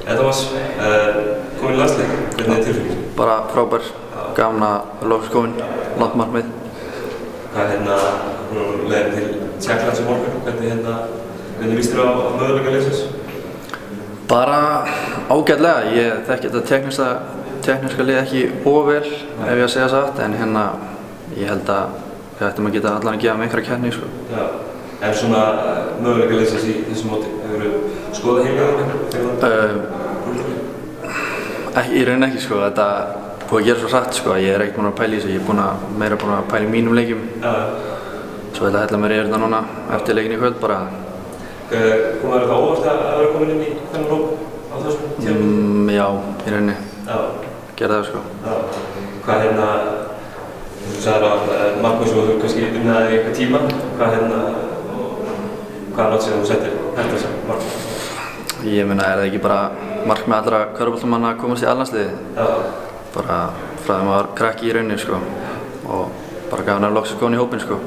Thomas, komin í landslið, hvernig tilfinningin? Bara frábær, gaman að loksins komin, langt markmið. Hvað leiðin til Tékklands morgun, hvernig líst þér á möguleika liðsins? Bara ágætlega, ég þekki þetta tekníska lið ekki of vel ef ég að segja satt, en ég held að við ættum að geta allan að gefa með einhverja keppni, sko. Já, en svona möguleika liðsins í þessu móti, hefurðu skoðað heimleikum? Í rauninni ekki, sko. Þetta búið að gera svo hratt, sko. Ég ekkert búinn að pæla í þessu, ég meira búinn að pæla í mínum leikjum. Svo þetta hella mér í þetta núna eftir leikin í kvöld bara. Kom það óvart að vera komin inn í þennan hóp á þessum tímabili? Já, í rauninni. Gerði það, sko. Hvað þú sagðir að markmið sem þú kannski unnaði í eitthvað tíma. Hvað nátt sem þú settir þetta sem markmið? Ég meina, það ekki bara markmið allra körfuboltamanna að komast í A-landsliðið? Bara frá því maður var krakki í rauninni, sko. Og bara gaf hann loksins komin í hópinn, sko.